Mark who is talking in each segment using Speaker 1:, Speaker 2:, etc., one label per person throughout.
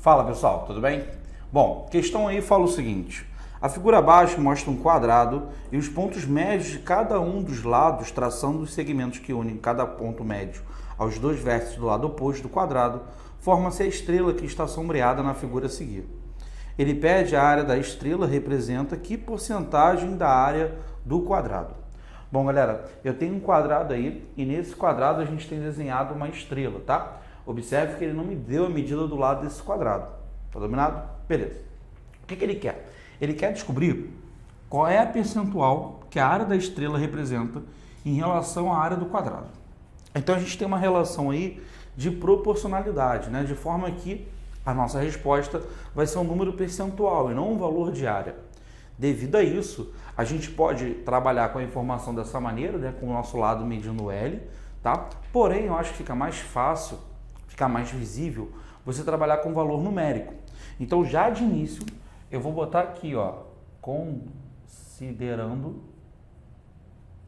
Speaker 1: Fala pessoal, tudo bem? Bom, questão aí fala o seguinte: a figura abaixo mostra um quadrado e os pontos médios de cada um dos lados, traçando os segmentos que unem cada ponto médio aos dois vértices do lado oposto do quadrado, forma-se a estrela que está sombreada na figura a seguir. Ele pede a área da estrela representa que porcentagem da área do quadrado. Bom, galera, eu tenho um quadrado aí e nesse quadrado a gente tem desenhado uma estrela, tá? Observe que ele não me deu a medida do lado desse quadrado. Tá dominado? Beleza. O que ele quer? Ele quer descobrir qual é a percentual que a área da estrela representa em relação à área do quadrado. Então a gente tem uma relação aí de proporcionalidade, né? De forma que a nossa resposta vai ser um número percentual e não um valor de área. Devido a isso, a gente pode trabalhar com a informação dessa maneira, né? Com o nosso lado medindo L, tá? Porém, eu acho que fica mais fácil, ficar mais visível, você trabalhar com valor numérico. Então, já de início, eu vou botar aqui, ó, considerando,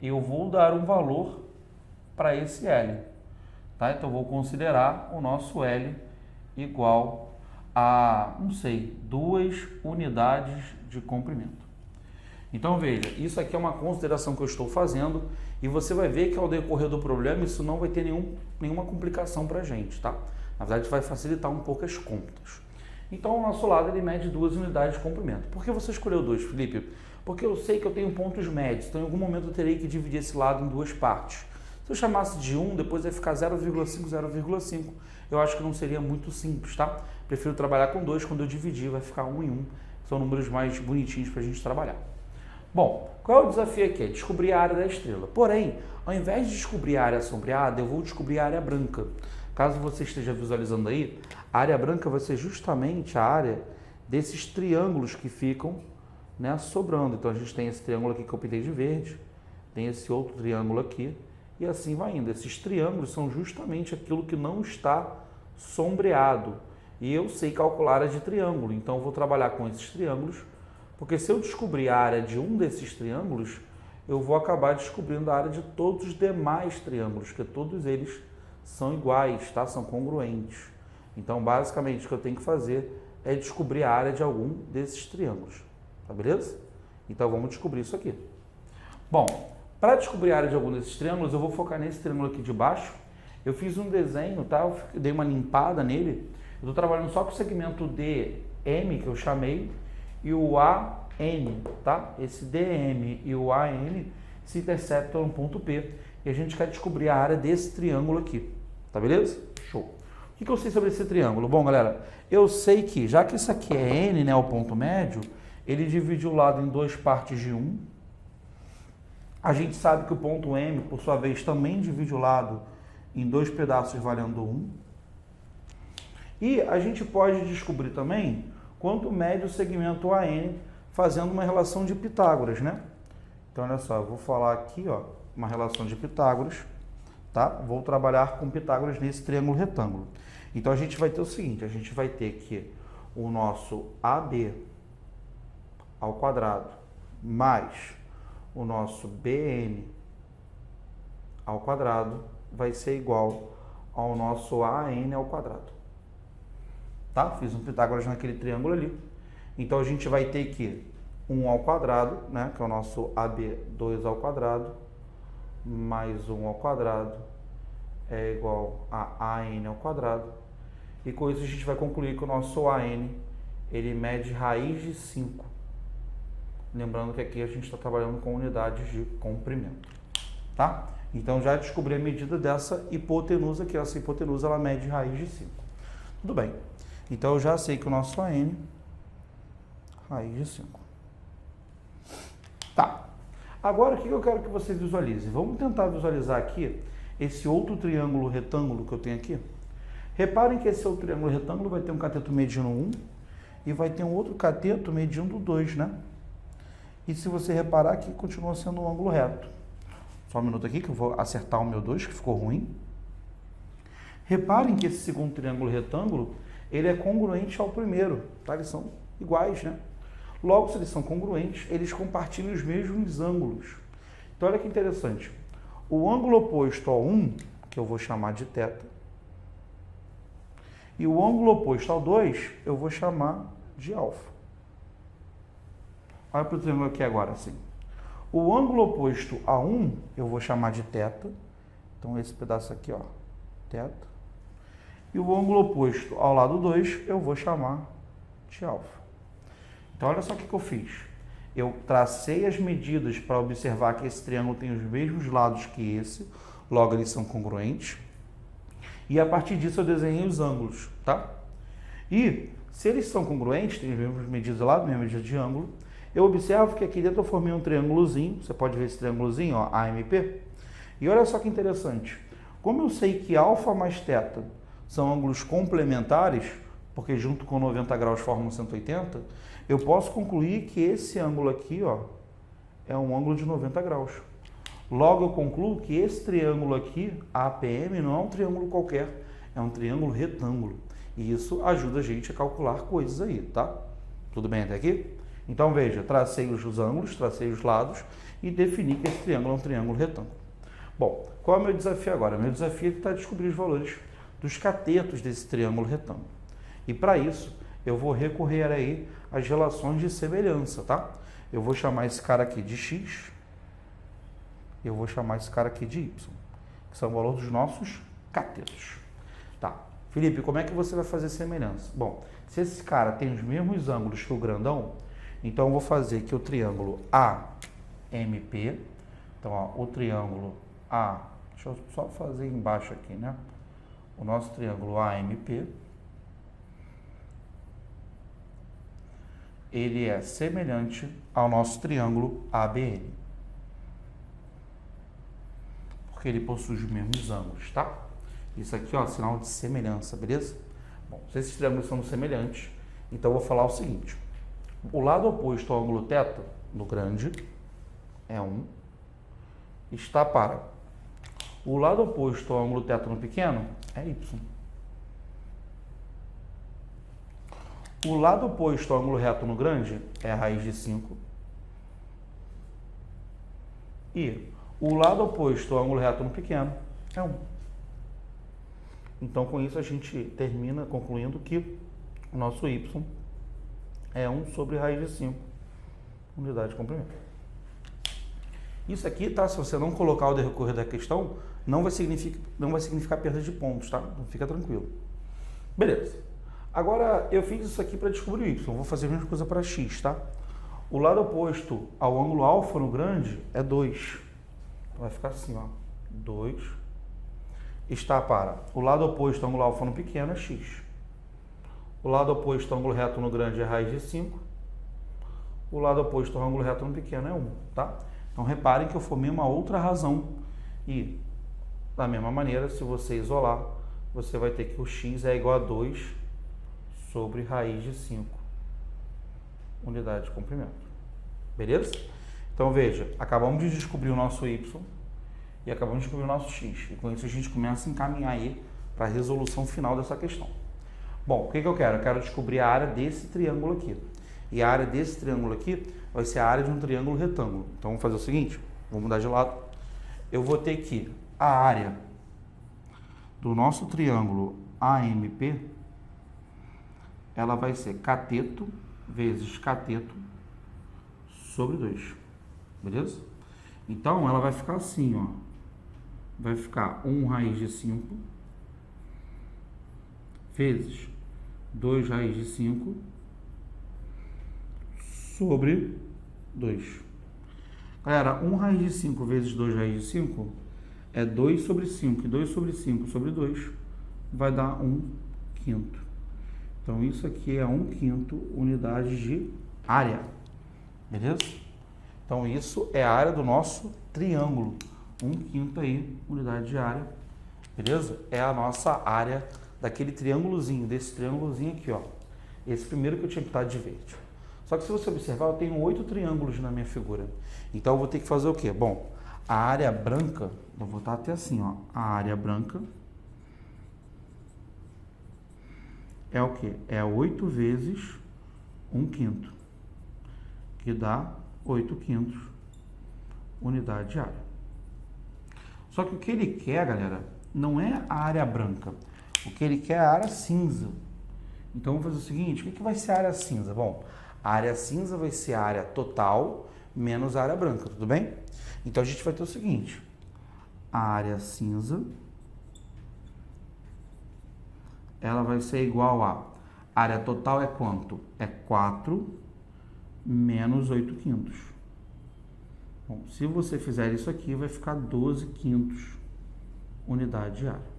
Speaker 1: eu vou dar um valor para esse L, tá? Então, eu vou considerar o nosso L igual a, não sei, 2 unidades de comprimento. Então, veja, isso aqui é uma consideração que eu estou fazendo e você vai ver que ao decorrer do problema isso não vai ter nenhuma complicação para a gente, tá? Na verdade, vai facilitar um pouco as contas. Então, o nosso lado ele mede 2 unidades de comprimento. Por que você escolheu 2, Felipe? Porque eu sei que eu tenho pontos médios, então em algum momento eu terei que dividir esse lado em 2 partes. Se eu chamasse de 1, depois vai ficar 0,5, 0,5. Eu acho que não seria muito simples, tá? Prefiro trabalhar com 2, quando eu dividir vai ficar 1 em 1. São números mais bonitinhos para a gente trabalhar. Bom, qual é o desafio aqui? É descobrir a área da estrela. Porém, ao invés de descobrir a área sombreada, eu vou descobrir a área branca. Caso você esteja visualizando aí, a área branca vai ser justamente a área desses triângulos que ficam, né, sobrando. Então, a gente tem esse triângulo aqui que eu pintei de verde, tem esse outro triângulo aqui, e assim vai indo. Esses triângulos são justamente aquilo que não está sombreado. E eu sei calcular a área de triângulo, então eu vou trabalhar com esses triângulos, porque se eu descobrir a área de um desses triângulos, eu vou acabar descobrindo a área de todos os demais triângulos, porque todos eles são iguais, tá? São congruentes. Então, basicamente, o que eu tenho que fazer é descobrir a área de algum desses triângulos, tá beleza? Então, vamos descobrir isso aqui. Bom, para descobrir a área de algum desses triângulos, eu vou focar nesse triângulo aqui de baixo. Eu fiz um desenho, tá? Eu dei uma limpada nele. Eu estou trabalhando só com o segmento DM, que eu chamei, e o AN, tá? Esse DM e o AN se interceptam no ponto P. E a gente quer descobrir a área desse triângulo aqui, tá beleza? Show. O que eu sei sobre esse triângulo? Bom, galera, eu sei que, já que isso aqui é N, né, o ponto médio, ele divide o lado em 2 partes de 1. A gente sabe que o ponto M, por sua vez, também divide o lado em 2 pedaços valendo 1. E a gente pode descobrir também quanto mede o segmento AN fazendo uma relação de Pitágoras, né? Então, olha só, eu vou falar aqui, ó, uma relação de Pitágoras, tá? Vou trabalhar com Pitágoras nesse triângulo retângulo. Então, a gente vai ter o seguinte, a gente vai ter que o nosso AB ao quadrado mais o nosso BN ao quadrado vai ser igual ao nosso AN ao quadrado. Tá? Fiz um Pitágoras naquele triângulo ali. Então, a gente vai ter que 1 ao quadrado, né? Que é o nosso AB, 2 ao quadrado, mais 1 ao quadrado é igual a AN ao quadrado. E com isso, a gente vai concluir que o nosso AN, ele mede raiz de 5. Lembrando que aqui a gente está trabalhando com unidades de comprimento. Tá? Então, já descobri a medida dessa hipotenusa, que essa hipotenusa ela mede raiz de 5. Tudo bem. Então, eu já sei que o nosso AN, raiz de 5. Tá. Agora, o que eu quero que você visualize? Vamos tentar visualizar aqui esse outro triângulo retângulo que eu tenho aqui. Reparem que esse outro triângulo retângulo vai ter um cateto medindo 1 e vai ter um outro cateto medindo 2, né? E se você reparar aqui, continua sendo um ângulo reto. Só um minuto aqui que eu vou acertar o meu 2, que ficou ruim. Reparem que esse segundo triângulo retângulo, ele é congruente ao primeiro, tá? Eles são iguais, né? Logo, se eles são congruentes, eles compartilham os mesmos ângulos. Então, olha que interessante. O ângulo oposto ao 1, que eu vou chamar de θ, E o ângulo oposto ao 2, eu vou chamar de alfa. Olha para o triângulo aqui agora, assim. O ângulo oposto a 1, eu vou chamar de θ. Então, esse pedaço aqui, ó, θ. E o ângulo oposto ao lado 2, eu vou chamar de alfa. Então, olha só o que eu fiz. Eu tracei as medidas para observar que esse triângulo tem os mesmos lados que esse, logo eles são congruentes. E a partir disso eu desenhei os ângulos, tá? E se eles são congruentes, tem as mesmas medidas lá, mesma medida de ângulo, eu observo que aqui dentro eu formei um triângulozinho, você pode ver esse triângulozinho, ó, AMP. E olha só que interessante, como eu sei que alfa mais θ são ângulos complementares, porque junto com 90 graus formam 180, eu posso concluir que esse ângulo aqui, ó, é um ângulo de 90 graus. Logo, eu concluo que esse triângulo aqui, APM, não é um triângulo qualquer, é um triângulo retângulo. E isso ajuda a gente a calcular coisas aí, tá? Tudo bem até aqui? Então, veja, tracei os ângulos, tracei os lados e defini que esse triângulo é um triângulo retângulo. Bom, qual é o meu desafio agora? Meu desafio é descobrir os valores dos catetos desse triângulo retângulo. E para isso, eu vou recorrer aí às relações de semelhança, tá? Eu vou chamar esse cara aqui de x, eu vou chamar esse cara aqui de y, que são o valor dos nossos catetos. Tá. Felipe, como é que você vai fazer semelhança? Bom, se esse cara tem os mesmos ângulos que o grandão, então eu vou fazer que o triângulo AMP, então ó, o triângulo A, deixa eu só fazer embaixo aqui, né? O nosso triângulo AMP, ele é semelhante ao nosso triângulo ABN. Porque ele possui os mesmos ângulos, tá? Isso aqui, ó, sinal de semelhança, beleza? Bom, se esses triângulos são semelhantes, então eu vou falar o seguinte. O lado oposto ao ângulo θ, no grande, é 1, está para o lado oposto ao ângulo θ no pequeno, é y. O lado oposto ao ângulo reto no grande é a raiz de 5. E o lado oposto ao ângulo reto no pequeno é 1. Então, com isso, a gente termina concluindo que o nosso y é 1 sobre raiz de 5, unidade de comprimento. Isso aqui, tá? Se você não colocar o decorrer da questão, não vai significar perda de pontos, tá? Então, fica tranquilo. Beleza. Agora, eu fiz isso aqui para descobrir o y. Vou fazer a mesma coisa para x, tá? O lado oposto ao ângulo alfa no grande é 2. Vai ficar assim, ó. 2 está para o lado oposto ao ângulo alfa no pequeno é x. O lado oposto ao ângulo reto no grande é raiz de 5. O lado oposto ao ângulo reto no pequeno é 1, tá? Então, reparem que eu formei uma outra razão. E, da mesma maneira, se você isolar, você vai ter que o x é igual a 2 sobre raiz de 5, unidade de comprimento. Beleza? Então, veja, acabamos de descobrir o nosso y e acabamos de descobrir o nosso x. E com isso a gente começa a encaminhar aí para a resolução final dessa questão. Bom, o que eu quero? Eu quero descobrir a área desse triângulo aqui. E a área desse triângulo aqui vai ser a área de um triângulo retângulo. Então, vamos fazer o seguinte, vou mudar de lado. Eu vou ter que a área do nosso triângulo AMP, ela vai ser cateto vezes cateto sobre 2, beleza? Então, ela vai ficar assim, ó. Vai ficar 1 raiz de 5 vezes 2 raiz de 5 sobre 2. Galera, 1 raiz de 5 vezes 2 raiz de 5 é 2 sobre 5. E 2 sobre 5 sobre 2 vai dar 1/5. Então, isso aqui é 1/5 unidade de área. Beleza? Então, isso é a área do nosso triângulo. 1/5 aí, unidade de área. Beleza? É a nossa área daquele triângulozinho, desse triângulozinho aqui, ó. Esse primeiro que eu tinha pintado de verde. Só que se você observar, eu tenho 8 triângulos na minha figura. Então, eu vou ter que fazer o quê? Bom, a área branca, eu vou botar até assim, ó. A área branca é o quê? É 8 vezes 1/5, que dá 8/5 unidade de área. Só que o que ele quer, galera, não é a área branca. O que ele quer é a área cinza. Então, vamos fazer o seguinte, o que vai ser a área cinza? Bom, a área cinza vai ser a área total menos a área branca, tudo bem? Então, a gente vai ter o seguinte, a área cinza, ela vai ser igual a área total é quanto? É 4 menos 8/5. Bom, se você fizer isso aqui, vai ficar 12/5 unidade de área.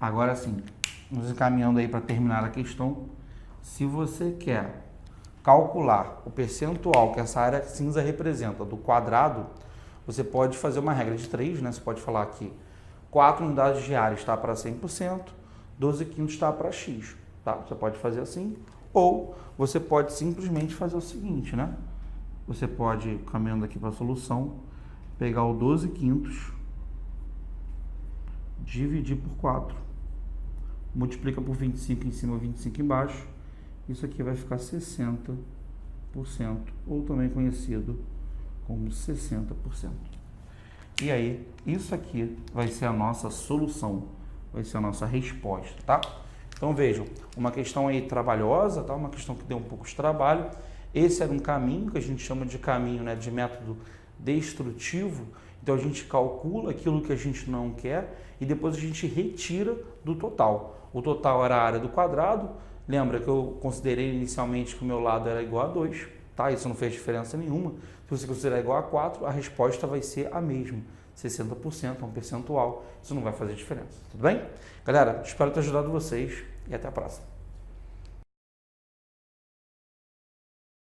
Speaker 1: Agora sim, nos encaminhando aí para terminar a questão, se você quer calcular o percentual que essa área cinza representa do quadrado, você pode fazer uma regra de 3, né? Você pode falar que 4 unidades de área está para 100%, 12/5 está para x, tá? Você pode fazer assim, ou você pode simplesmente fazer o seguinte, né? Você pode, caminhando aqui para a solução, pegar o 12/5, dividir por 4, multiplica por 25 em cima, 25 embaixo, isso aqui vai ficar 60%, ou também conhecido como 60%. E aí, isso aqui vai ser a nossa solução, vai ser a nossa resposta, tá? Então vejam, uma questão aí trabalhosa, tá? Uma questão que deu um pouco de trabalho. Esse era um caminho que a gente chama de caminho, né, de método destrutivo. Então a gente calcula aquilo que a gente não quer e depois a gente retira do total. O total era a área do quadrado. Lembra que eu considerei inicialmente que o meu lado era igual a 2, tá? Isso não fez diferença nenhuma. Se você considerar igual a 4, a resposta vai ser a mesma. 60% é um percentual. Isso não vai fazer diferença, tudo bem? Galera, espero ter ajudado vocês e até a próxima.